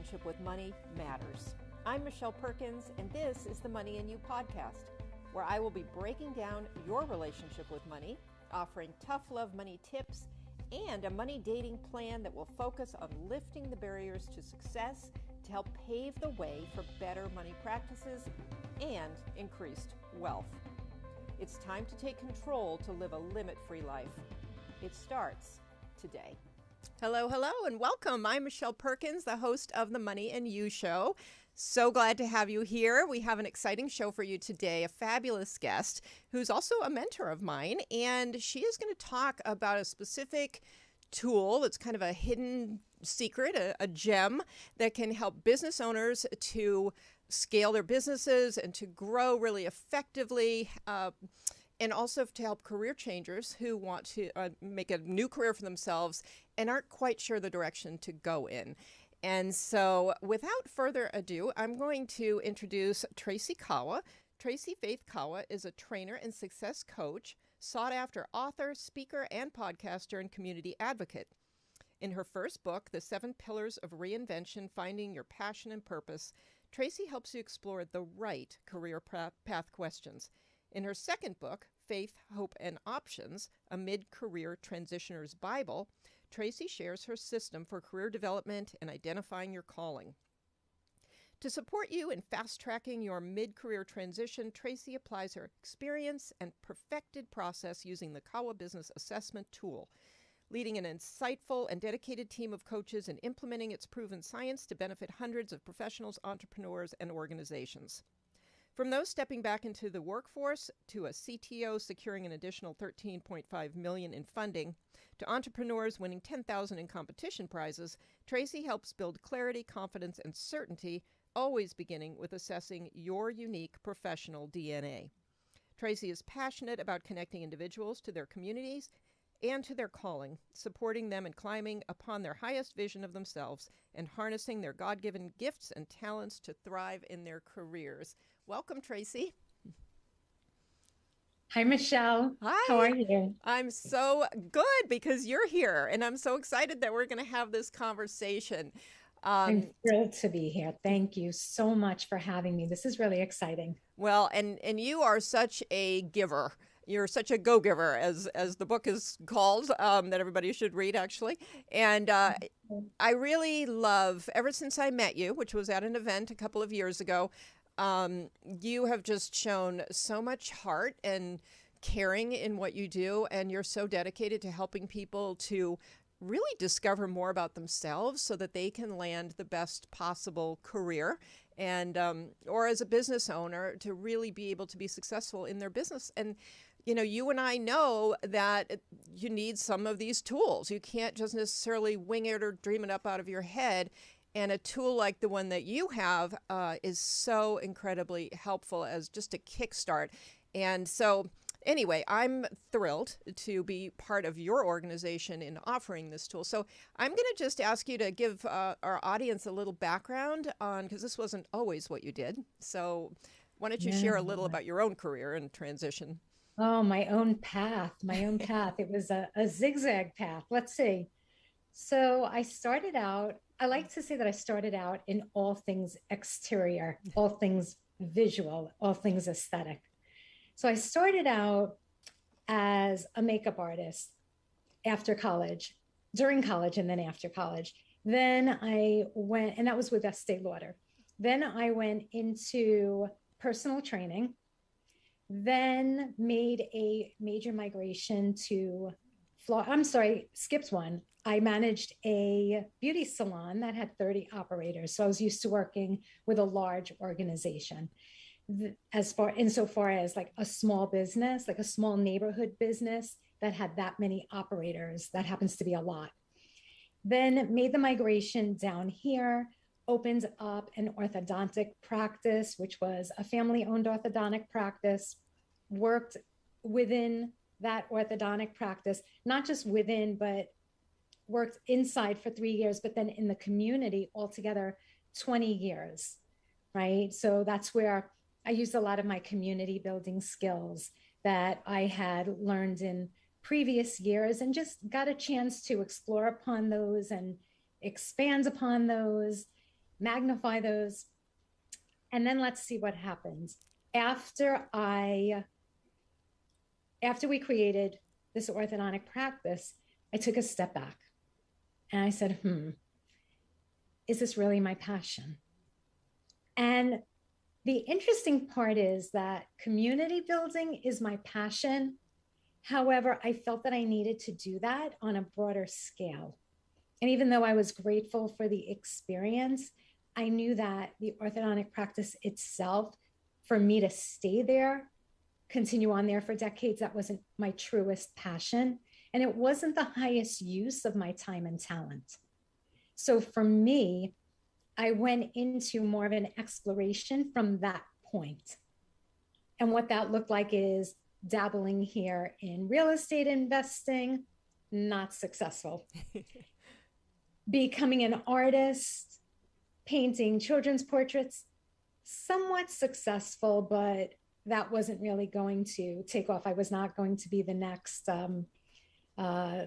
relationship with money matters. I'm Michelle Perkins, and this is the Money and You podcast, where I will be breaking down your relationship with money, offering tough love money tips, and a money dating plan that will focus on lifting the barriers to success to help pave the way for better money practices and increased wealth. It's time to take control to live a limit-free life. It starts today. Hello, and welcome. I'm Michelle Perkins, the host of the Money and You Show. So glad to have you here. We have an exciting show for you today, a fabulous guest who's also a mentor of mine, and she is going to talk about a specific tool that's kind of a hidden secret, a gem that can help business owners to scale their businesses and to grow really effectively, and also to help career changers who want to make a new career for themselves and aren't quite sure the direction to go in. And so without further ado, I'm going to introduce Tracy Kawa. Tracy Faith Kawa is a trainer and success coach, sought after author, speaker, and podcaster and community advocate. In her first book, The 7 Pillars of Reinvention, Finding Your Passion and Purpose, Tracy helps you explore the right career path questions. In her second book, Faith, Hope, and Options, a Mid-Career Transitioner's Bible, Tracy shares her system for career development and identifying your calling. To support you in fast-tracking your mid-career transition, Tracy applies her experience and perfected process using the Kawa Business Assessment Tool, leading an insightful and dedicated team of coaches and implementing its proven science to benefit hundreds of professionals, entrepreneurs, and organizations. From those stepping back into the workforce to a CTO securing an additional $13.5 million in funding to entrepreneurs winning $10,000 in competition prizes, Tracy helps build clarity, confidence, and certainty, always beginning with assessing your unique professional DNA. Tracy is passionate about connecting individuals to their communities and to their calling, supporting them in climbing upon their highest vision of themselves and harnessing their God-given gifts and talents to thrive in their careers. Welcome, Tracy. Hi, Michelle. Hi. How are you? I'm so good because you're here, and I'm so excited that we're going to have this conversation. I'm thrilled to be here. Thank you so much for having me. This is really exciting. Well, and you are such a giver. You're such a go-giver, as the book is called, that everybody should read, actually. And I really love, ever since I met you, which was at an event a couple of years ago, you have just shown so much heart and caring in what you do, and you're so dedicated to helping people to really discover more about themselves so that they can land the best possible career and or as a business owner to really be able to be successful in their business. And you know, you and I know that you need some of these tools. You can't just necessarily wing it or dream it up out of your head. And a tool like the one that you have is so incredibly helpful as just a kickstart. And so anyway, I'm thrilled to be part of your organization in offering this tool. So I'm going to just ask you to give our audience a little background on, because this wasn't always what you did. So why don't you share a little about your own career and transition? Oh, my own path. It was a zigzag path. Let's see. So I like to say that I started out in all things exterior, all things visual, all things aesthetic. So I started out as a makeup artist after college, during college, and then after college. Then I went, and that was with Estee Lauder. Then I went into personal training, then made a major migration to skipped one. I managed a beauty salon that had 30 operators. So I was used to working with a large organization. Insofar as like a small business, like a small neighborhood business that had that many operators, that happens to be a lot. Then made the migration down here, opened up an orthodontic practice, which was a family-owned orthodontic practice, worked within that orthodontic practice, not just within, but worked inside for 3 years, but then in the community altogether 20 years, right? So that's where I used a lot of my community building skills that I had learned in previous years and just got a chance to explore upon those and expand upon those. magnify those, and then let's see what happens. After we created this orthodontic practice, I took a step back and I said, is this really my passion? And the interesting part is that community building is my passion. However, I felt that I needed to do that on a broader scale. And even though I was grateful for the experience, I knew that the orthodontic practice itself, for me to stay there, continue on there for decades, that wasn't my truest passion. And it wasn't the highest use of my time and talent. So for me, I went into more of an exploration from that point. And what that looked like is dabbling here in real estate investing, not successful. Becoming an artist, painting children's portraits, somewhat successful, but that wasn't really going to take off. I was not going to be the next, I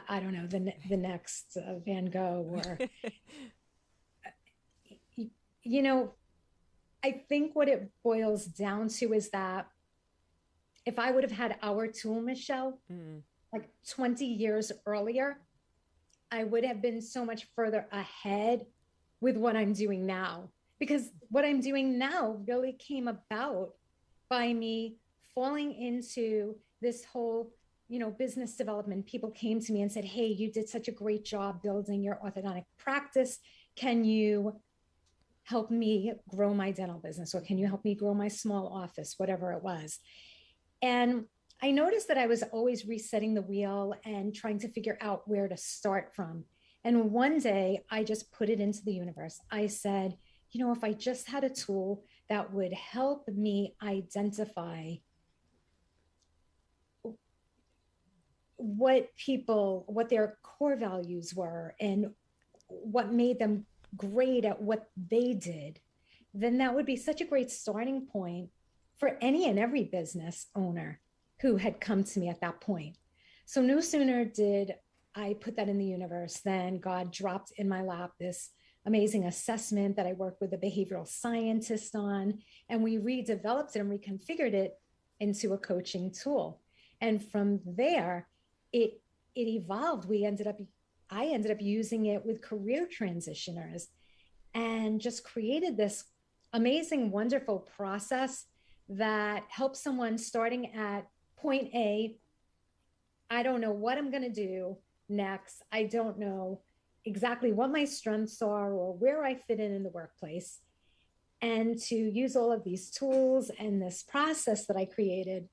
don't know, the next Van Gogh or, you know, I think what it boils down to is that if I would have had our tool, Michelle, like 20 years earlier, I would have been so much further ahead with what I'm doing now. Because what I'm doing now really came about by me falling into this whole, business development. People came to me and said, hey, you did such a great job building your orthodontic practice. Can you help me grow my dental business? Or can you help me grow my small office, whatever it was? And I noticed that I was always resetting the wheel and trying to figure out where to start from. And one day I just put it into the universe. I said, if I just had a tool that would help me identify what their core values were and what made them great at what they did, then that would be such a great starting point for any and every business owner who had come to me at that point. So no sooner did I put that in the universe than God dropped in my lap this amazing assessment that I worked with a behavioral scientist on, and we redeveloped it and reconfigured it into a coaching tool. And from there, it evolved. I ended up using it with career transitioners and just created this amazing, wonderful process that helps someone starting at point A. I don't know what I'm going to do next. I don't know exactly what my strengths are or where I fit in the workplace. And to use all of these tools and this process that I created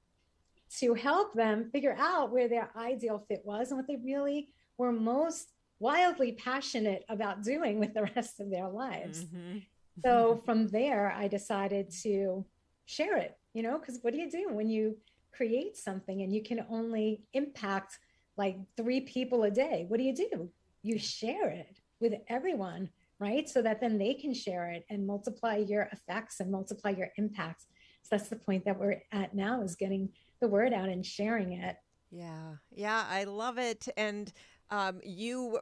to help them figure out where their ideal fit was and what they really were most wildly passionate about doing with the rest of their lives. Mm-hmm. So from there, I decided to share it, because what do you do when you create something and you can only impact like 3 people a day? What do? You share it with everyone, right? So that then they can share it and multiply your effects and multiply your impact. So that's the point that we're at now, is getting the word out and sharing it. Yeah, I love it. And you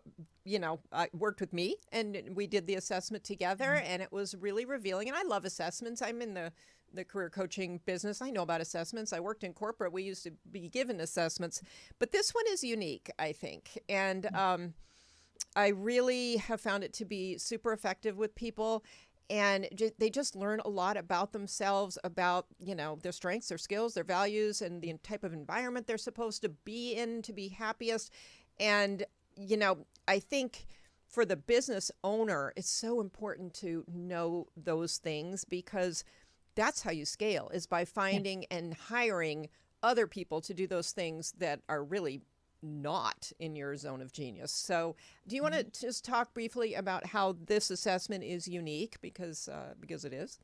worked with me and we did the assessment together, and it was really revealing. And I love assessments. I'm in the career coaching business. I know about assessments. I worked in corporate. We used to be given assessments, but this one is unique, I think. And I really have found it to be super effective with people. And they just learn a lot about themselves, about, their strengths, their skills, their values, and the type of environment they're supposed to be in to be happiest. And, I think for the business owner, it's so important to know those things, because that's how you scale, is by finding and hiring other people to do those things that are really not in your zone of genius. So do you want to just talk briefly about how this assessment is unique? Because it is.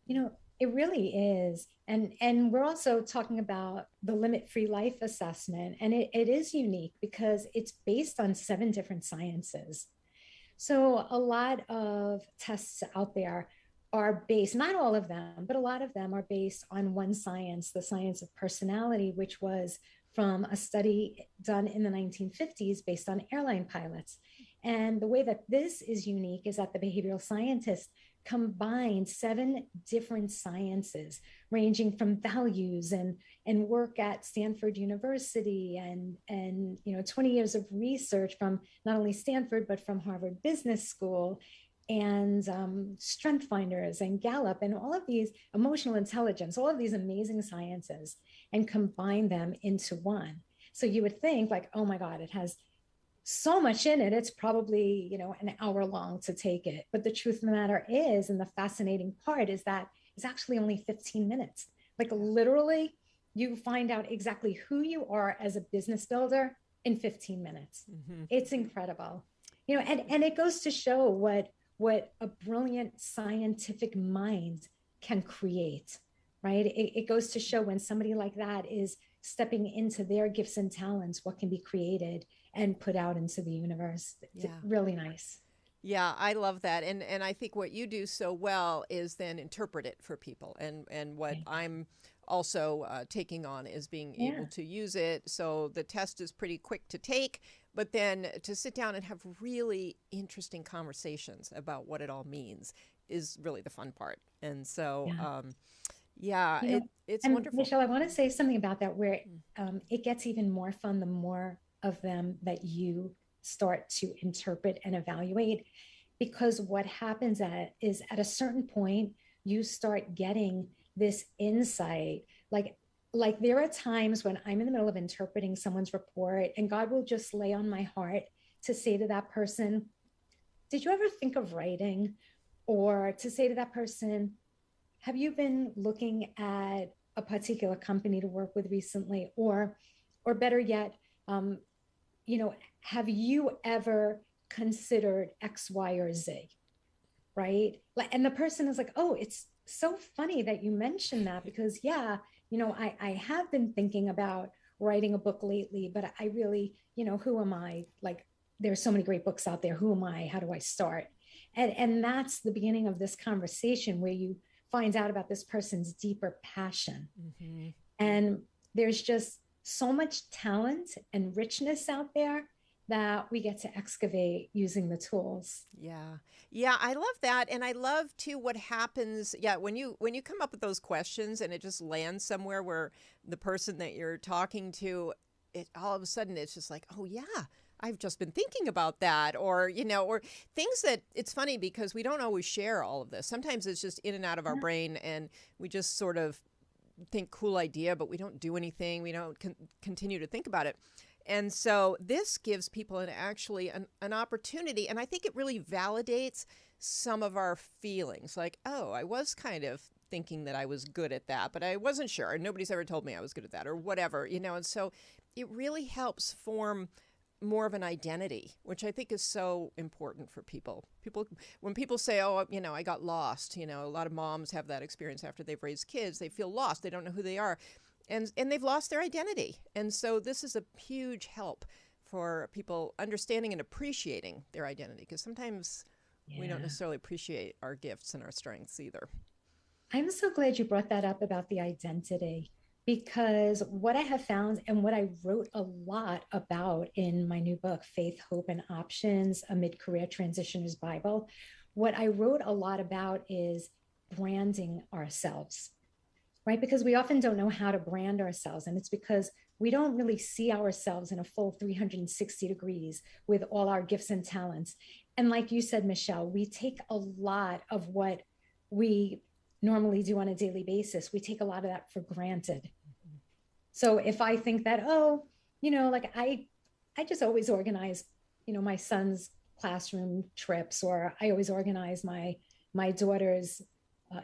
It really is. And we're also talking about the limit-free life assessment. And it is unique because it's based on 7 different sciences. So a lot of tests out there are based, not all of them, but a lot of them are based on one science, the science of personality, which was from a study done in the 1950s based on airline pilots. And the way that this is unique is that the behavioral scientists combined 7 different sciences ranging from values and work at Stanford University and 20 years of research from not only Stanford but from Harvard Business School and Strength Finders and Gallup and all of these emotional intelligence, all of these amazing sciences, and combine them into one. So you would think like, oh my God, it has so much in it. It's probably, an hour long to take it. But the truth of the matter is, and the fascinating part is that it's actually only 15 minutes. Like literally, you find out exactly who you are as a business builder in 15 minutes. Mm-hmm. It's incredible. And it goes to show what a brilliant scientific mind can create, right? It goes to show when somebody like that is stepping into their gifts and talents, what can be created and put out into the universe. It's really nice. Yeah, I love that. And I think what you do so well is then interpret it for people. And what I'm also taking on is being able to use it. So the test is pretty quick to take, but then to sit down and have really interesting conversations about what it all means is really the fun part. And so, it's wonderful. Michelle, I want to say something about that where it gets even more fun the more of them that you start to interpret and evaluate, because what happens is at a certain point, you start getting this insight. Like there are times when I'm in the middle of interpreting someone's report and God will just lay on my heart to say to that person, did you ever think of writing? Or to say to that person, have you been looking at a particular company to work with recently? Or better yet, have you ever considered X, Y, or Z? Right? And the person is like, oh, it's so funny that you mentioned that because I have been thinking about writing a book lately, but I really, who am I? Like, there's so many great books out there. Who am I? How do I start? And that's the beginning of this conversation where you find out about this person's deeper passion. Mm-hmm. And there's just so much talent and richness out there that we get to excavate using the tools. Yeah, I love that. And I love too what happens. Yeah, when you come up with those questions and it just lands somewhere where the person that you're talking to, it all of a sudden it's just like, oh yeah, I've just been thinking about that, or things that it's funny because we don't always share all of this. Sometimes it's just in and out of our brain and we just sort of think cool idea, but we don't do anything. We don't continue to think about it. And so this gives people an opportunity. And I think it really validates some of our feelings like, oh, I was kind of thinking that I was good at that, but I wasn't sure. And nobody's ever told me I was good at that or whatever, And so it really helps form more of an identity, which I think is so important for people. When people say, oh, I got lost, a lot of moms have that experience after they've raised kids. They feel lost. They don't know who they are. And they've lost their identity. And so this is a huge help for people understanding and appreciating their identity, because sometimes we don't necessarily appreciate our gifts and our strengths either. I'm so glad you brought that up about the identity, because what I have found and what I wrote a lot about in my new book, Faith, Hope, and Options, a Mid-Career Transitioner's Bible, what I wrote a lot about is branding ourselves. Right? Because we often don't know how to brand ourselves. And it's because we don't really see ourselves in a full 360 degrees with all our gifts and talents. And like you said, Michelle, we take a lot of what we normally do on a daily basis. We take a lot of that for granted. Mm-hmm. So if I think that, I just always organize, my son's classroom trips, or I always organize my daughter's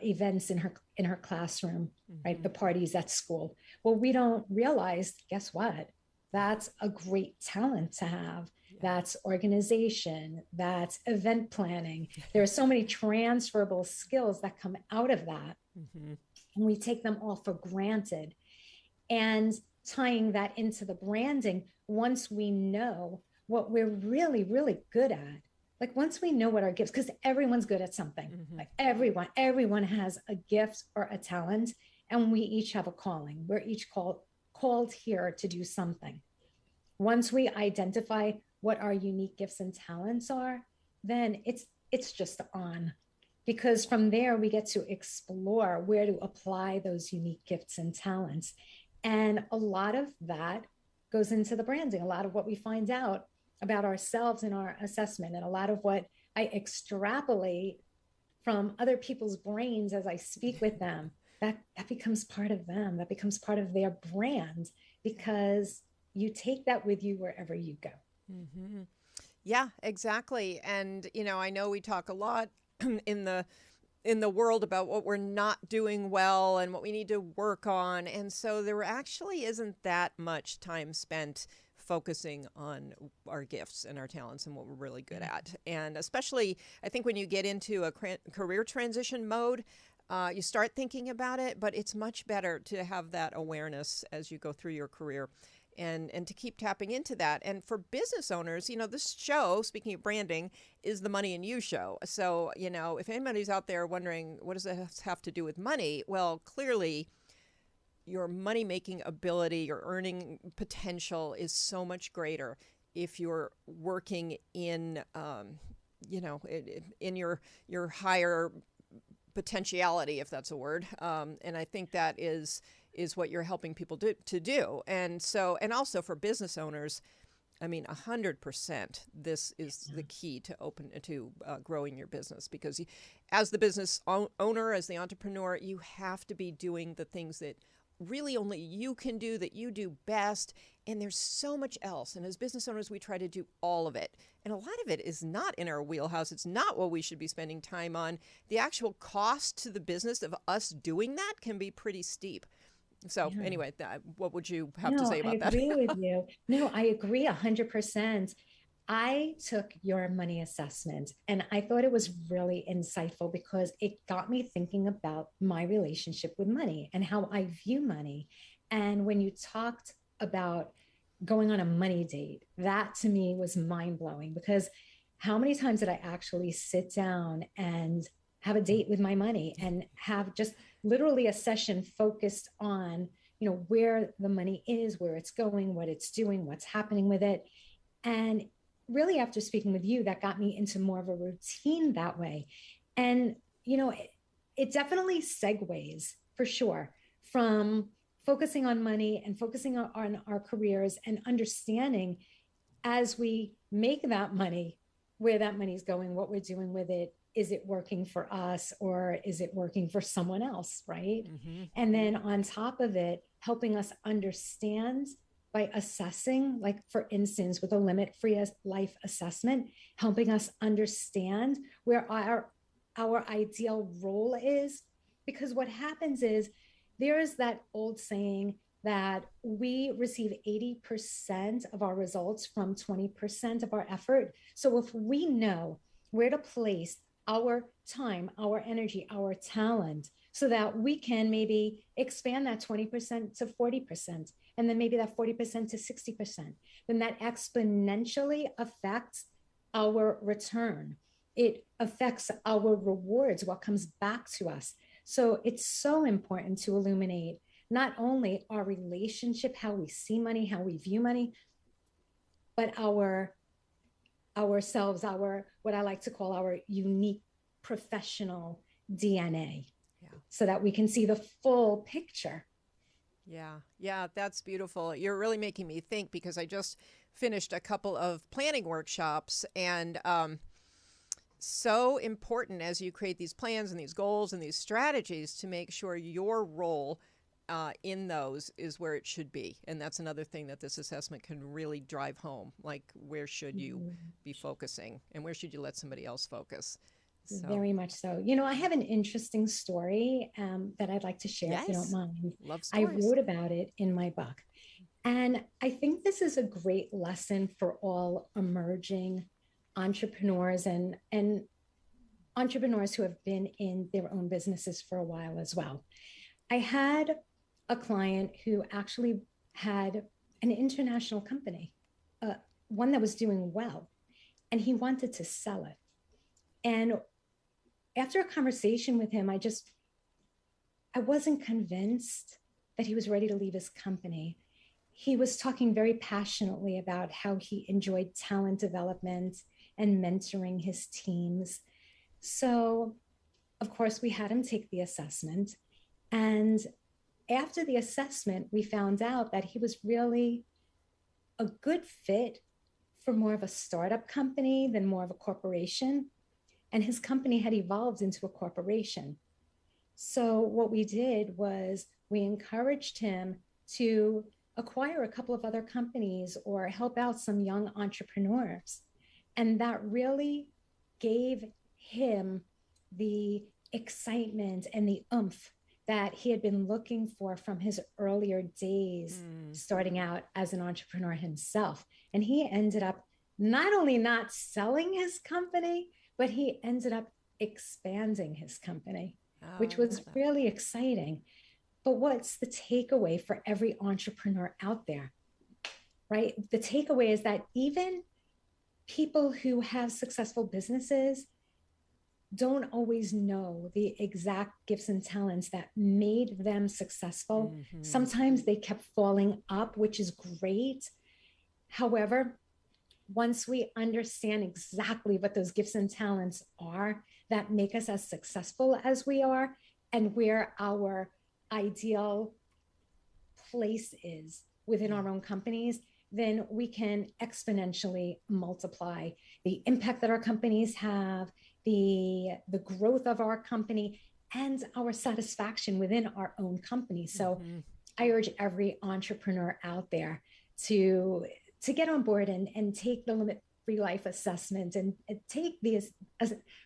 events in her classroom, mm-hmm. right? The parties at school. Well, we don't realize, guess what? That's a great talent to have. Yeah. That's organization, that's event planning. There are so many transferable skills that come out of that. Mm-hmm. And we take them all for granted. And tying that into the branding, once we know what we're really, really good at, like once we know what our gifts, because everyone's good at something, mm-hmm. like everyone has a gift or a talent, and we each have a calling. We're each called here to do something. Once we identify what our unique gifts and talents are, then it's just on. Because from there we get to explore where to apply those unique gifts and talents. And a lot of that goes into the branding. A lot of what we find out about ourselves in our assessment, and a lot of what I extrapolate from other people's brains as I speak with them, that becomes part of them, that becomes part of their brand, because you take that with you wherever you go. Mm-hmm. Yeah, exactly. And, I know we talk a lot in the world about what we're not doing well and what we need to work on. And so there actually isn't that much time spent focusing on our gifts and our talents and what we're really good at. And especially, I think when you get into a career transition mode, you start thinking about it, but it's much better to have that awareness as you go through your career and to keep tapping into that. And for business owners, this show, speaking of branding, is the Money and You show. So, if anybody's out there wondering, what does this have to do with money? Well, clearly your money-making ability, your earning potential is so much greater if you're working in, in your higher potentiality, if that's a word. And I think that is what you're helping people to do. And so, and also for business owners, 100%, this is the key to growing your business, because as the business owner, as the entrepreneur, you have to be doing the things that really only you can do, that you do best. And there's so much else. And as business owners, we try to do all of it. And a lot of it is not in our wheelhouse. It's not what we should be spending time on. The actual cost to the business of us doing that can be pretty steep. So anyway, what would you have to say about that? I agree with you. No, I agree 100%. I took your money assessment and I thought it was really insightful, because it got me thinking about my relationship with money and how I view money. And when you talked about going on a money date, that to me was mind blowing, because how many times did I actually sit down and have a date with my money and have just literally a session focused on, where the money is, where it's going, what it's doing, what's happening with it. And really, after speaking with you, that got me into more of a routine that way. And, it definitely segues for sure from focusing on money and focusing on our careers and understanding, as we make that money, where that money is going, what we're doing with it. Is it working for us, or is it working for someone else, right? Mm-hmm. And then on top of it, helping us understand by assessing, like for instance, with a limit-free life assessment, helping us understand where our ideal role is. Because what happens is, there is that old saying that we receive 80% of our results from 20% of our effort. So if we know where to place our time, our energy, our talent, so that we can maybe expand that 20% to 40%, and then maybe that 40% to 60%, then that exponentially affects our return. It affects our rewards, what comes back to us. So it's so important to illuminate not only our relationship, how we see money, how we view money, but ourselves, what I like to call our unique professional DNA, so that we can see the full picture. Yeah, that's beautiful. You're really making me think, because I just finished a couple of planning workshops, and so important as you create these plans and these goals and these strategies to make sure your role in those is where it should be. And that's another thing that this assessment can really drive home. Like, where should you be focusing, and where should you let somebody else focus? So. Very much so. I have an interesting story that I'd like to share, if you don't mind. Love stories. I wrote about it in my book. And I think this is a great lesson for all emerging entrepreneurs and entrepreneurs who have been in their own businesses for a while as well. I had a client who actually had an international company, one that was doing well, and he wanted to sell it. And after a conversation with him, I wasn't convinced that he was ready to leave his company. he was talking very passionately about how he enjoyed talent development and mentoring his teams. So, of course, we had him take the assessment. And after the assessment, we found out that he was really a good fit for more of a startup company than more of a corporation. And his company had evolved into a corporation. So what we did was we encouraged him to acquire a couple of other companies or help out some young entrepreneurs. And that really gave him the excitement and the oomph that he had been looking for from his earlier days, starting out as an entrepreneur himself. And he ended up not only not selling his company, but he ended up expanding his company, which was really exciting. But what's the takeaway for every entrepreneur out there, right? The takeaway is that even people who have successful businesses don't always know the exact gifts and talents that made them successful. Sometimes they kept falling up, which is great. However, once we understand exactly what those gifts and talents are that make us as successful as we are and where our ideal place is within our own companies, then we can exponentially multiply the impact that our companies have, the growth of our company, and our satisfaction within our own company. So I urge every entrepreneur out there to get on board and take the Limit-Free Life assessment and take these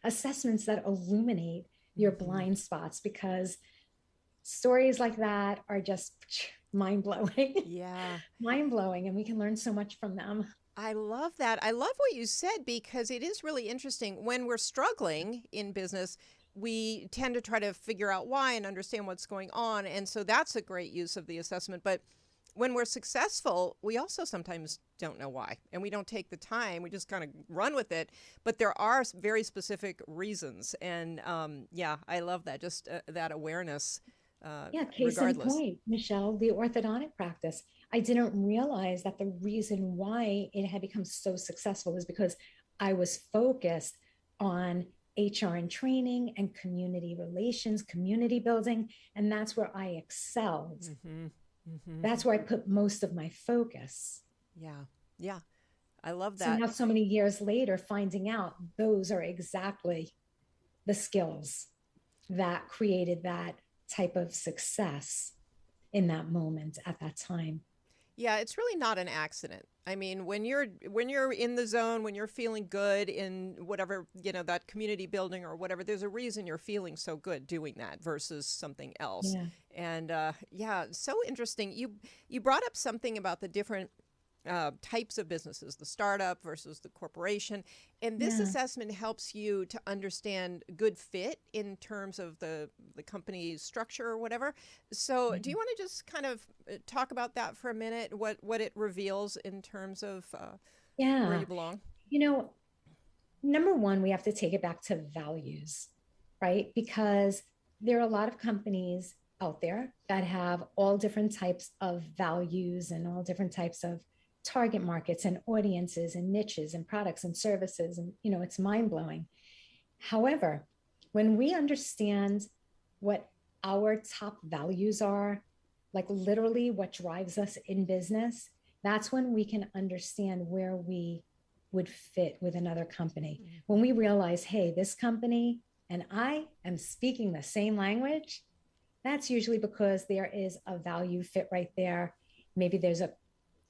assessments that illuminate your blind spots, because stories like that are just mind-blowing. Yeah. Mind-blowing. And we can learn so much from them. I love that. I love what you said, because it is really interesting. When we're struggling in business, we tend to try to figure out why and understand what's going on. And so that's a great use of the assessment. But when we're successful, we also sometimes don't know why, and we don't take the time. We just kind of run with it. But there are very specific reasons. And yeah, I love that, just that awareness. Case in point, Michelle, the orthodontic practice. I didn't realize that the reason why it had become so successful was because I was focused on HR and training and community relations, community building, and that's where I excelled. That's where I put most of my focus. Yeah. I love that. So now, so many years later, finding out those are exactly the skills that created that type of success in that moment at that time. Yeah, it's really not an accident. I mean, when you're in the zone, when you're feeling good in whatever, that community building or whatever, there's a reason you're feeling so good doing that versus something else. Yeah. And so interesting. You brought up something about the different types of businesses, the startup versus the corporation. And this assessment helps you to understand good fit in terms of the company's structure or whatever. So do you want to just kind of talk about that for a minute, what it reveals in terms of where you belong? Number one, we have to take it back to values, right? Because there are a lot of companies out there that have all different types of values and all different types of target markets and audiences and niches and products and services. And, it's mind-blowing. However, when we understand what our top values are, like literally what drives us in business, that's when we can understand where we would fit with another company. When we realize, hey, this company and I am speaking the same language, that's usually because there is a value fit right there. Maybe there's a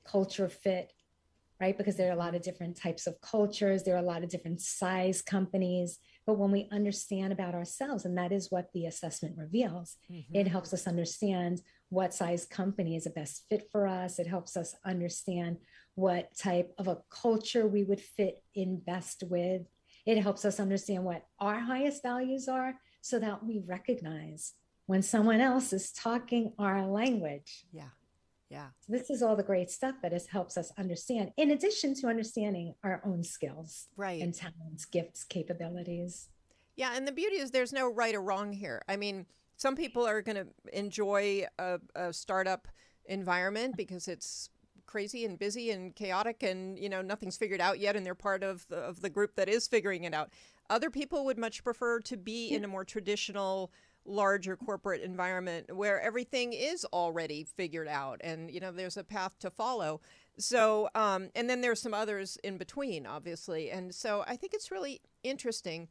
culture fit, right? Because there are a lot of different types of cultures. There are a lot of different size companies. But when we understand about ourselves, and that is what the assessment reveals, it helps us understand what size company is the best fit for us. It helps us understand what type of a culture we would fit in best with. It helps us understand what our highest values are so that we recognize when someone else is talking our language. Yeah. So this is all the great stuff that helps us understand, in addition to understanding our own skills, right, and talents, gifts, capabilities. Yeah. And the beauty is there's no right or wrong here. I mean, some people are going to enjoy a startup environment because it's crazy and busy and chaotic and, nothing's figured out yet and they're part of the group that is figuring it out. Other people would much prefer to be in a more traditional, larger corporate environment where everything is already figured out and, there's a path to follow. So, and then there's some others in between, obviously. And so I think it's really interesting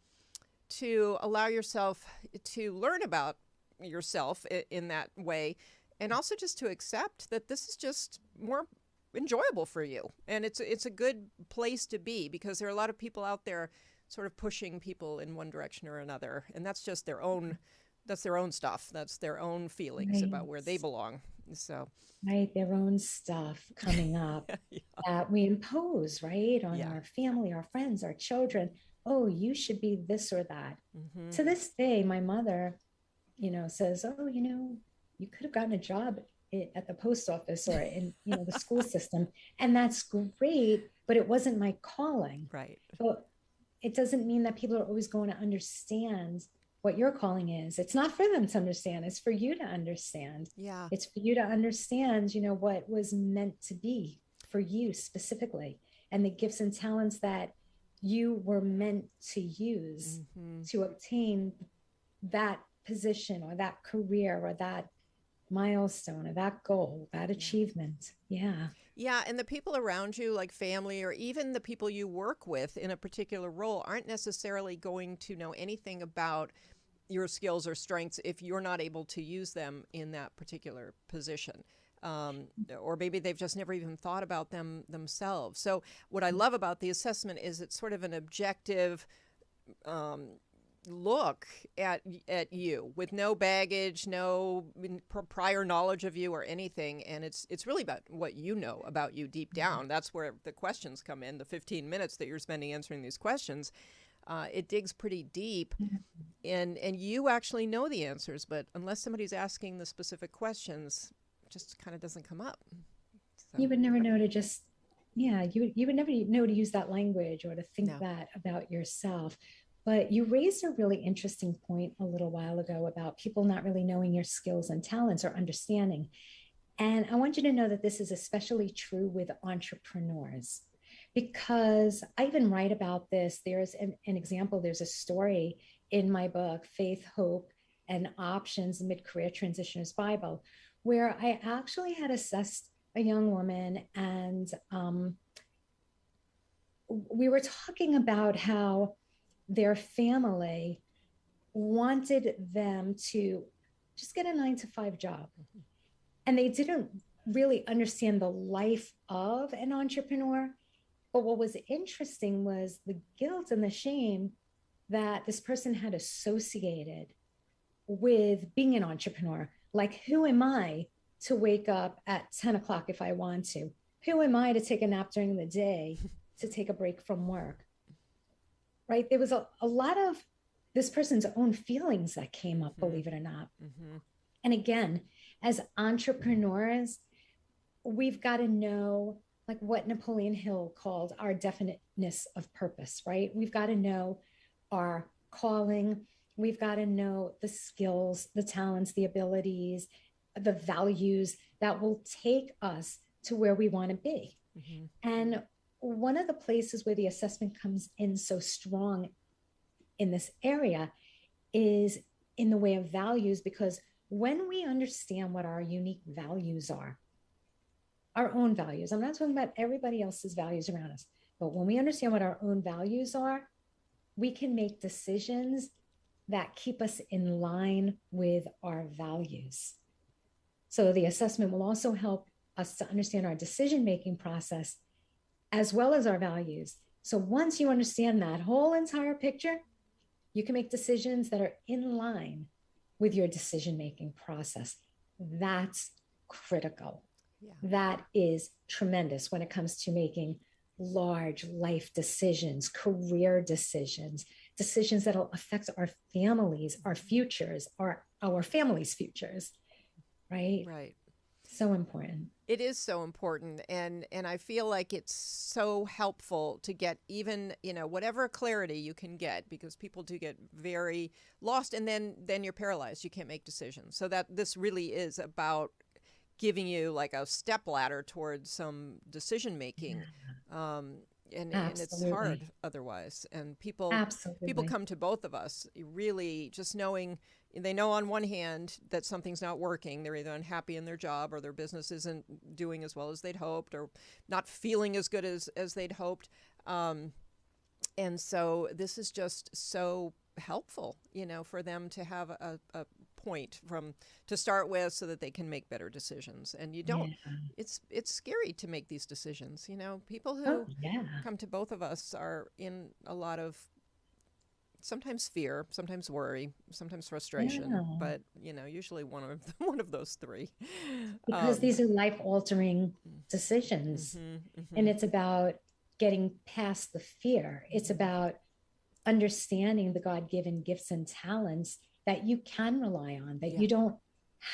to allow yourself to learn about yourself in that way, and also just to accept that this is just more enjoyable for you. And it's a good place to be, because there are a lot of people out there sort of pushing people in one direction or another. And that's just their own stuff. That's their own feelings about where they belong. So, right. Their own stuff coming up that we impose, right, on our family, our friends, our children. Oh, you should be this or that. Mm-hmm. To this day, my mother, says, oh, you could have gotten a job at the post office or in, the school system. And that's great, but it wasn't my calling. Right. But it doesn't mean that people are always going to understand what your calling is. It's not for them to understand. It's for you to understand. Yeah. It's for you to understand, what was meant to be for you specifically, and the gifts and talents that you were meant to use to obtain that position or that career or that milestone or that goal, that achievement. Yeah. Yeah. And the people around you, like family or even the people you work with in a particular role, aren't necessarily going to know anything about your skills or strengths if you're not able to use them in that particular position. Or maybe they've just never even thought about them themselves. So what I love about the assessment is it's sort of an objective look at you with no baggage, no prior knowledge of you or anything. And it's really about what you know about you deep down. That's where the questions come in, the 15 minutes that you're spending answering these questions. It digs pretty deep, and you actually know the answers, but unless somebody's asking the specific questions, it just kind of doesn't come up. So. You would never know to just, you would never know to use that language or to think that about yourself. But you raised a really interesting point a little while ago about people not really knowing your skills and talents or understanding. And I want you to know that this is especially true with entrepreneurs, because I even write about this. There's an example, there's a story in my book, Faith, Hope, and Options, Mid-Career Transitioners Bible, where I actually had assessed a young woman, and we were talking about how their family wanted them to just get a 9-to-5 job. And they didn't really understand the life of an entrepreneur. But what was interesting was the guilt and the shame that this person had associated with being an entrepreneur. Like, who am I to wake up at 10 o'clock if I want to? Who am I to take a nap during the day, to take a break from work? Right? There was a lot of this person's own feelings that came up, believe it or not. Mm-hmm. And again, as entrepreneurs, we've got to know, like what Napoleon Hill called our definiteness of purpose, right? We've got to know our calling. We've got to know the skills, the talents, the abilities, the values that will take us to where we want to be. Mm-hmm. And one of the places where the assessment comes in so strong in this area is in the way of values, because when we understand what our unique values are, our own values, I'm not talking about everybody else's values around us, but when we understand what our own values are, we can make decisions that keep us in line with our values. So the assessment will also help us to understand our decision-making process as well as our values. So once you understand that whole entire picture, you can make decisions that are in line with your decision-making process. That's critical. Yeah. That is tremendous when it comes to making large life decisions, career decisions, decisions that'll affect our families, our futures, our families' futures, right? Right. So important. It is so important. And I feel like it's so helpful to get even, whatever clarity you can get, because people do get very lost, and then you're paralyzed. You can't make decisions. So that this really is about giving you like a step ladder towards some decision making. And it's hard Absolutely. otherwise. And people Absolutely. come to both of us really just knowing, they know on one hand that something's not working. They're either unhappy in their job or their business isn't doing as well as they'd hoped or not feeling as good as they'd hoped. And so this is just so helpful, for them to have a point to start with so that they can make better decisions. And you don't, Yeah. it's scary to make these decisions. People Oh, who yeah. come to both of us are in a lot of sometimes fear, sometimes worry, sometimes frustration, Yeah. but usually one of those three. Because these are life altering decisions. Mhm, And mhm. it's about getting past the fear. It's about understanding the God given gifts and talents that you can rely on, that Yeah, you don't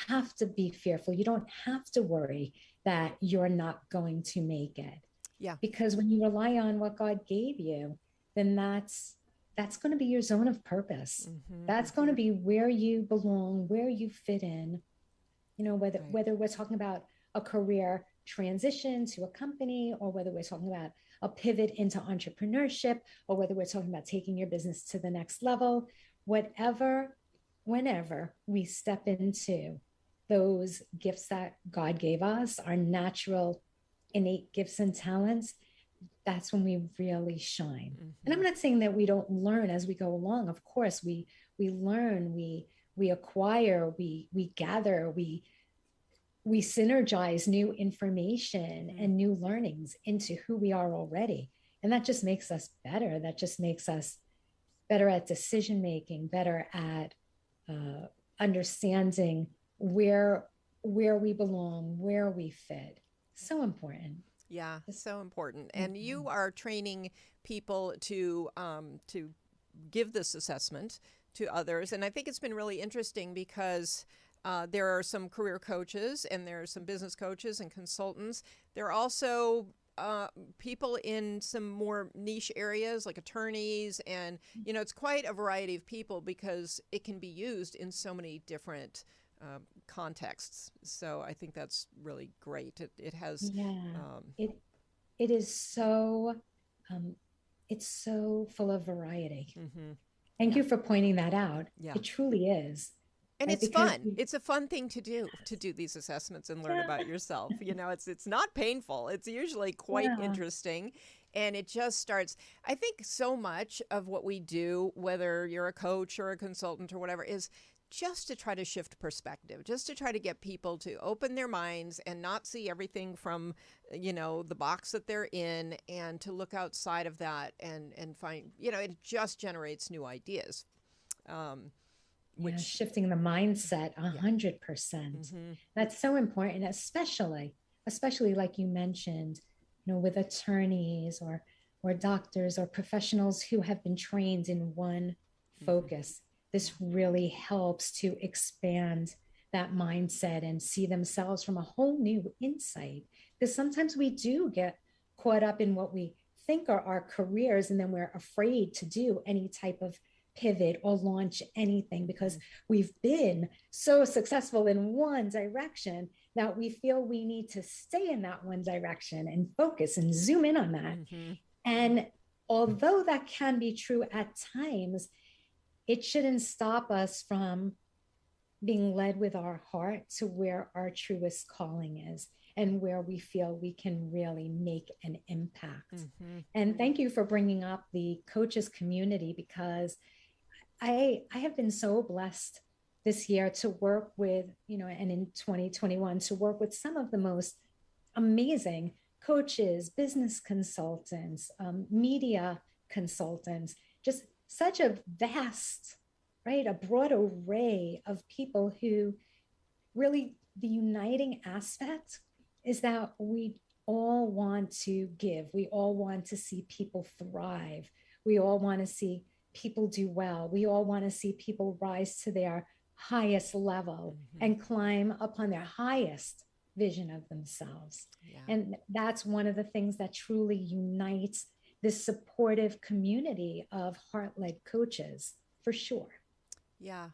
have to be fearful. You don't have to worry that you're not going to make it. yeah, Because when you rely on what God gave you, then that's going to be your zone of purpose. mhm, That's going to mhm. be where you belong, where you fit in. Right. Whether we're talking about a career transition to a company, or whether we're talking about a pivot into entrepreneurship, or whether we're talking about taking your business to the next level, whatever, whenever we step into those gifts that God gave us, our natural innate gifts and talents, that's when we really shine. And I'm Mhm. not saying that we don't learn as we go along. Of course, we learn, we acquire, we gather, we synergize new information Mhm. and new learnings into who we are already. And that just makes us better. That just makes us better at decision making, better at uh, understanding where where we belong, where we fit. So important. Yeah, Just, so important. And mhm. you are training people to give this assessment to others. And I think it's been really interesting because there are some career coaches and there are some business coaches and consultants. There are also people in some more niche areas like attorneys. And, it's quite a variety of people because it can be used in so many different contexts. So I think that's really great. It has. Yeah, Um, it it is so um, it's so full of variety. mhm. Thank Yeah, you for pointing that out. yeah. It truly is, And right? it's Because fun. It's a fun thing to do these assessments and learn yeah, about yourself. It's not painful. It's usually quite yeah, interesting. And it just starts, I think so much of what we do, whether you're a coach or a consultant or whatever, is just to try to shift perspective, just to try to get people to open their minds and not see everything from, the box that they're in, and to look outside of that and find, it just generates new ideas. Um, yeah. which Shifting the mindset Yeah. 100%. Mm-hmm. That's so important, especially like you mentioned, with attorneys or doctors or professionals who have been trained in one Mm-hmm. focus. This Yeah. really helps to expand that mindset and see themselves from a whole new insight. Because sometimes we do get caught up in what we think are our careers, and then we're afraid to do any type of pivot or launch anything because Mm-hmm. we've been so successful in one direction that we feel we need to stay in that one direction and focus and zoom in on that. Mm-hmm. And although that can be true at times, it shouldn't stop us from being led with our heart to where our truest calling is and where we feel we can really make an impact. Mm-hmm. And thank you for bringing up the coaches community, because I have been so blessed this year to work with, and in 2021 to work with some of the most amazing coaches, business consultants, media consultants, just such a vast, right, a broad array of people who really, the uniting aspect is that we all want to give. We all want to see people thrive. We all want to see people do well. We all want to see people rise to their highest level Mm-hmm. and climb upon their highest vision of themselves. Yeah. And that's one of the things that truly unites this supportive community of heart led coaches, for sure. Yeah.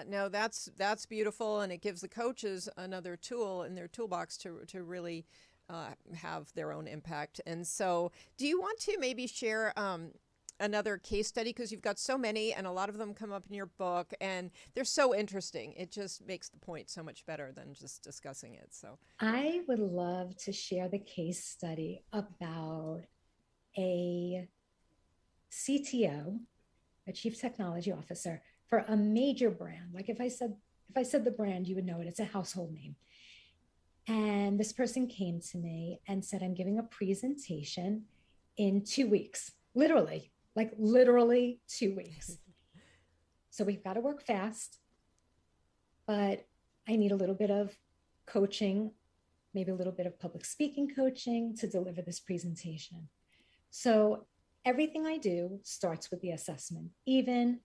No, that's beautiful, and it gives the coaches another tool in their toolbox to really have their own impact. And so, do you want to maybe share another case study, because you've got so many, and a lot of them come up in your book, and they're so interesting. It just makes the point so much better than just discussing it. So, I would love to share the case study about a CTO, a chief technology officer for a major brand. Like if I said the brand, you would know it. It's a household name. And this person came to me and said, I'm giving a presentation in 2 weeks, literally, like literally 2 weeks. So we've got to work fast, but I need a little bit of coaching, maybe a little bit of public speaking coaching to deliver this presentation. So everything I do starts with the assessment, even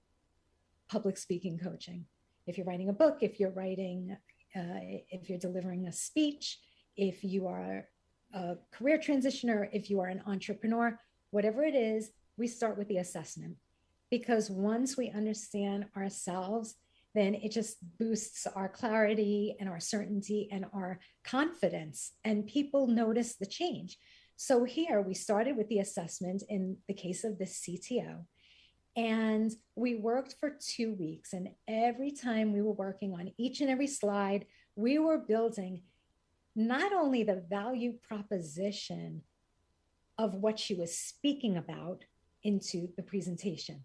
public speaking coaching. If you're writing a book, if you're delivering a speech, if you are a career transitioner, if you are an entrepreneur, whatever it is, we start with the assessment. Because once we understand ourselves, then it just boosts our clarity and our certainty and our confidence, and people notice the change. So here we started with the assessment in the case of the CTO, and we worked for 2 weeks. And every time we were working on each and every slide, we were building not only the value proposition of what she was speaking about into the presentation,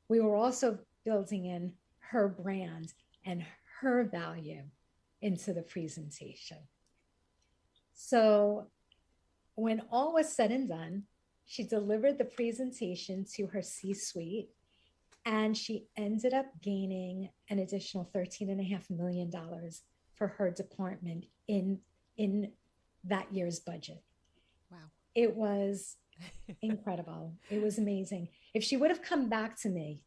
we were also building in her brand and her value into the presentation. So when all was said and done, she delivered the presentation to her C-suite, and she ended up gaining an additional $13.5 million for her department in that year's budget. wow. It was incredible. It was amazing. If she would have come back to me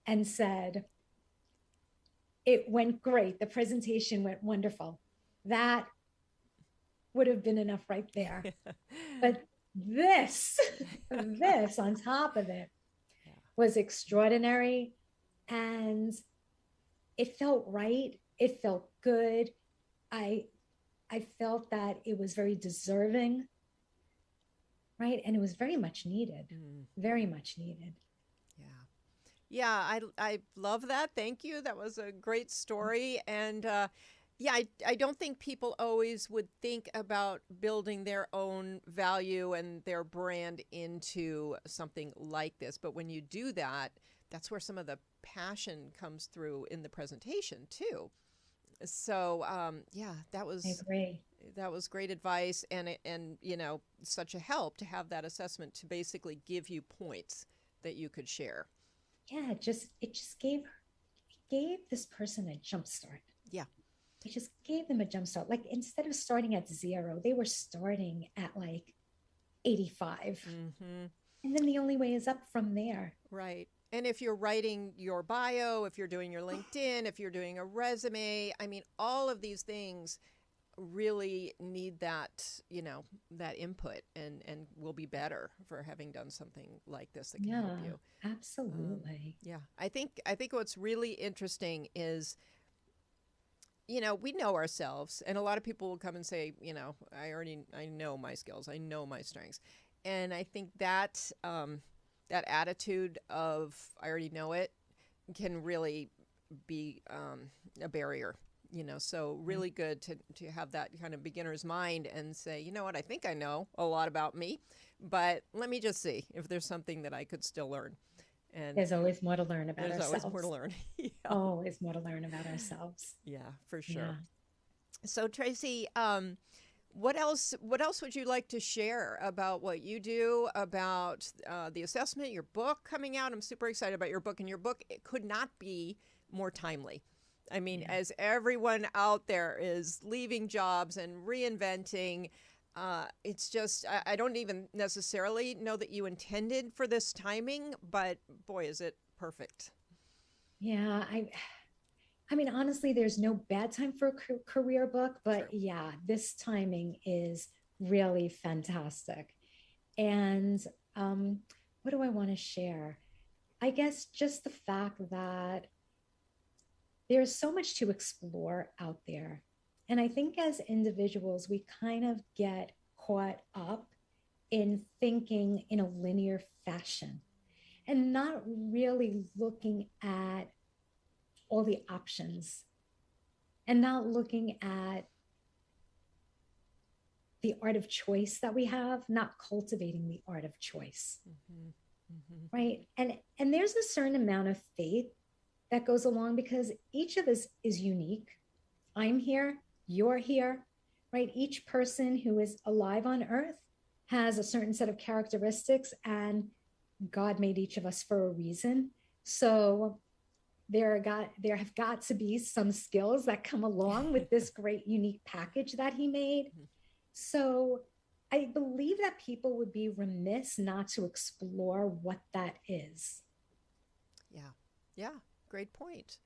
and said, it went great, the presentation went wonderful, that would have been enough right there. But this on top of it was extraordinary, and it felt right. It felt good. I felt that it was very deserving, right? And it was very much needed, very much needed. Yeah, I love that. Thank you. That was a great story. And yeah, I don't think people always would think about building their own value and their brand into something like this. But when you do that, that's where some of the passion comes through in the presentation too. So yeah, I agree. that was great advice, and you know, such a help to have that assessment to basically give you points that you could share. Yeah, it just gave this person a jump start. Yeah. It just gave them a jump start. Like instead of starting at 0, they were starting at like 85. And then the only way is up from there. Right. And if you're writing your bio, if you're doing your LinkedIn, if you're doing a resume, I mean, all of these things really need that, you know, that input, and will be better for having done something like this that can help you. Absolutely. Yeah. I think what's really interesting is, you know, we know ourselves, and a lot of people will come and say, you know, I know my skills, I know my strengths. And I think that, that attitude of I already know it can really be a barrier, you know. So really good to have that kind of beginner's mind and say, you know what, I think I know a lot about me, but let me just see if there's something that I could still learn. And there's always more to learn about ourselves. There's always more to learn. Yeah. Always more to learn about ourselves. Yeah, for sure. Yeah. So Tracy, what else would you like to share about what you do, about the assessment, your book coming out? I'm super excited about your book, and your book, it could not be more timely. I mean, as everyone out there is leaving jobs and reinventing, it's just, I don't even necessarily know that you intended for this timing, but boy, is it perfect. Yeah, I mean, honestly, there's no bad time for a career book, but True. yeah, this timing is really fantastic. And what do I want to share? I guess just the fact that there's so much to explore out there. And I think as individuals, we kind of get caught up in thinking in a linear fashion and not really looking at all the options and not looking at the art of choice that we have, not cultivating the art of choice. Right. And there's a certain amount of faith that goes along because each of us is unique. I'm here, you're here, right? Each person who is alive on earth has a certain set of characteristics, and God made each of us for a reason. So there have got to be some skills that come along with this great unique package that he made. So I believe that people would be remiss not to explore what that is. Yeah. Great point.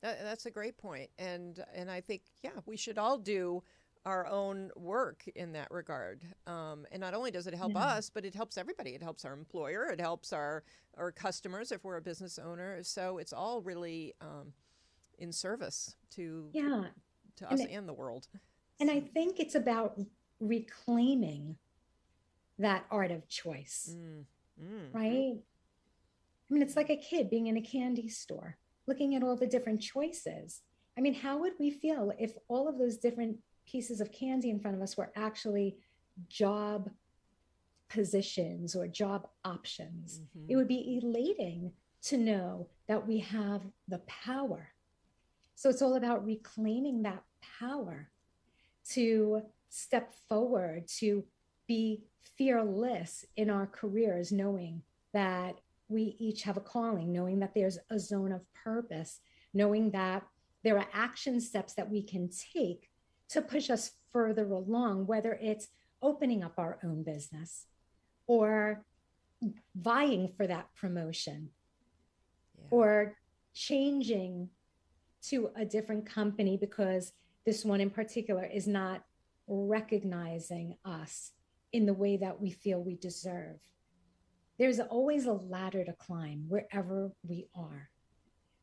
That's a great point. And I think, we should all do our own work in that regard. And not only does it help us, but it helps everybody. It helps our employer. It helps our customers if we're a business owner. So it's all really in service to us and the world. And I think it's about reclaiming that art of choice, right? I mean, it's like a kid being in a candy store, looking at all the different choices. I mean, how would we feel if all of those different pieces of candy in front of us were actually job positions or job options? It would be elating to know that we have the power. So it's all about reclaiming that power to step forward, to be fearless in our careers, knowing that we each have a calling, knowing that there's a zone of purpose, knowing that there are action steps that we can take to push us further along, whether it's opening up our own business or vying for that promotion or changing to a different company because this one in particular is not recognizing us in the way that we feel we deserve. There's always a ladder to climb wherever we are,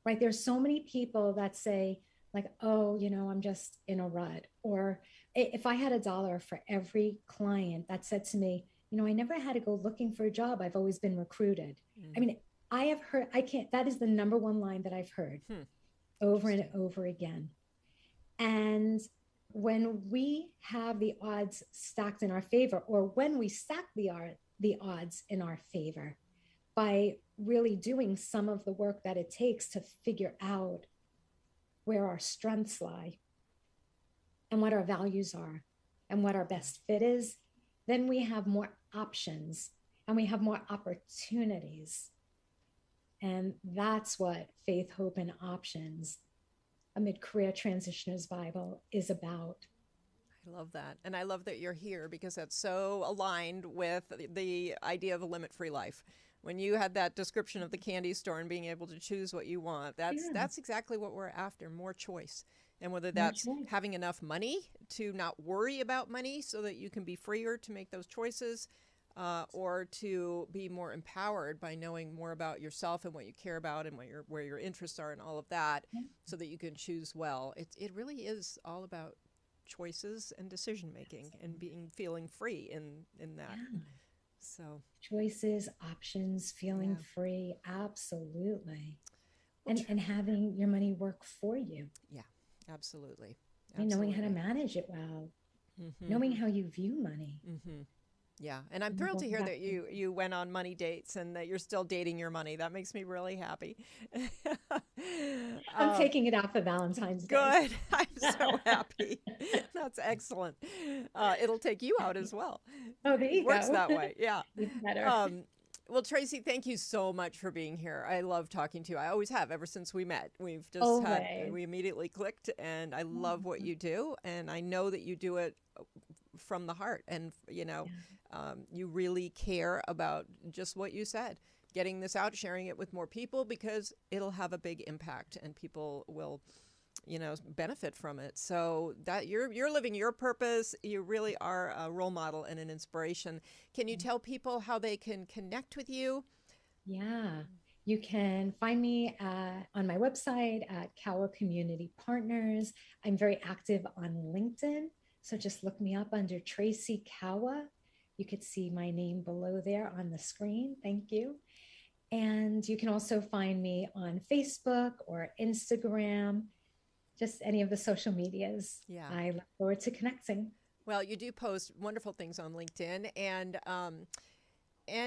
right? There's so many people that say like, oh, I'm just in a rut. Or if I had $1 for every client that said to me, I never had to go looking for a job. I've always been recruited. I mean, I have heard, that is the number one line that I've heard over and over again. And when we have the odds stacked in our favor, or when we stack the odds in our favor by really doing some of the work that it takes to figure out where our strengths lie and what our values are and what our best fit is, then we have more options and we have more opportunities. And that's what Faith, Hope, and Options, a mid-career transitioner's Bible, is about. I love that. And I love that you're here because that's so aligned with the idea of a limit-free life. When you had that description of the candy store and being able to choose what you want, that's exactly what we're after, more choice. And whether that's having enough money to not worry about money so that you can be freer to make those choices, or to be more empowered by knowing more about yourself and what you care about and where your interests are and all of that, so that you can choose well. It really is all about choices and decision making and feeling free in that. So choices, options, feeling free, absolutely. And having your money work for you. Yeah, absolutely. And knowing how to manage it well, knowing how you view money. Yeah, and I'm thrilled to hear that you went on money dates and that you're still dating your money. That makes me really happy. I'm taking it out for Valentine's Day. Good. I'm so happy. That's excellent. It'll take you out as well. Oh, there you go. Works that way. Yeah. Even better. Well, Tracy, thank you so much for being here. I love talking to you. I always have ever since we met. We've just we immediately clicked, and I love what you do. And I know that you do it from the heart. And, you really care about just what you said, getting this out, sharing it with more people, because it'll have a big impact and people will, benefit from it. So that you're living your purpose. You really are a role model and an inspiration. Can you tell people how they can connect with you? Yeah. You can find me on my website at Kawa Community Partners. I'm very active on LinkedIn. So just look me up under Tracy Kawa. You could see my name below there on the screen. Thank you. And you can also find me on Facebook or Instagram, just any of the social medias. Yeah. I look forward to connecting. Well, you do post wonderful things on LinkedIn, and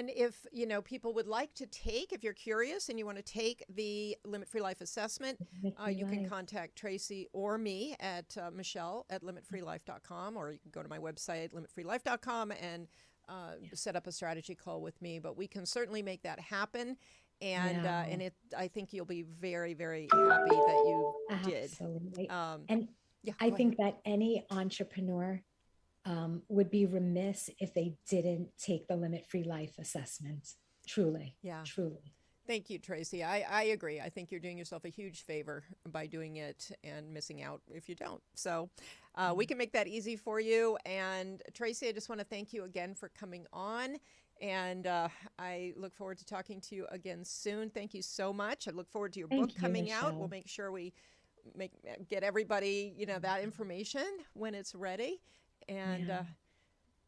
if people would like to take, if you're curious and you want to take the Limit Free Life assessment, you can contact Tracy or me at Michelle at limitfreelife.com, or you can go to my website limitfreelife.com and set up a strategy call with me. But we can certainly make that happen, and I think you'll be very, very happy that you did. Absolutely. And I think that any entrepreneur would be remiss if they didn't take the Limit Free Life assessment. Truly. Yeah. Truly. Thank you, Tracy. I agree. I think you're doing yourself a huge favor by doing it and missing out if you don't. So we can make that easy for you. And Tracy, I just want to thank you again for coming on. And I look forward to talking to you again soon. Thank you so much. I look forward to your book coming out. We'll make sure we get everybody, that information when it's ready. And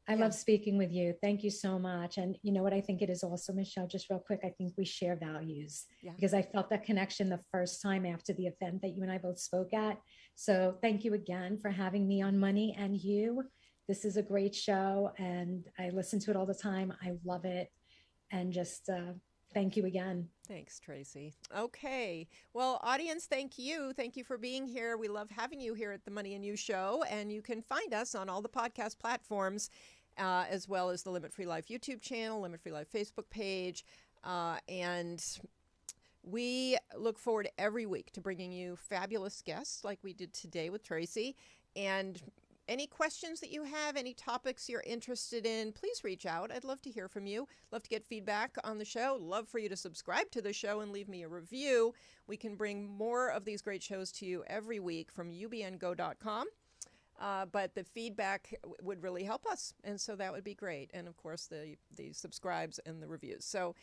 I love speaking with you. Thank you so much. And you know what I think it is also, Michelle, just real quick, I think we share values because I felt that connection the first time after the event that you and I both spoke at. So thank you again for having me on Money and You. This is a great show and I listen to it all the time. I love it. And just thank you again. Thanks, Tracy. Okay. Well, audience, thank you. Thank you for being here. We love having you here at the Money and You Show. And you can find us on all the podcast platforms, as well as the Limit Free Life YouTube channel, Limit Free Life Facebook page. And we look forward every week to bringing you fabulous guests like we did today with Tracy. And any questions that you have, any topics you're interested in, please reach out. I'd love to hear from you. Love to get feedback on the show. Love for you to subscribe to the show and leave me a review. We can bring more of these great shows to you every week from ubngo.com. But the feedback would really help us. And so that would be great. And of course, the subscribes and the reviews. So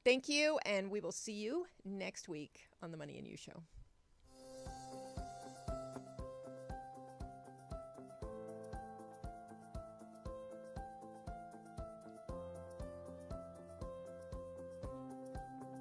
thank you. And we will see you next week on the Money and You Show.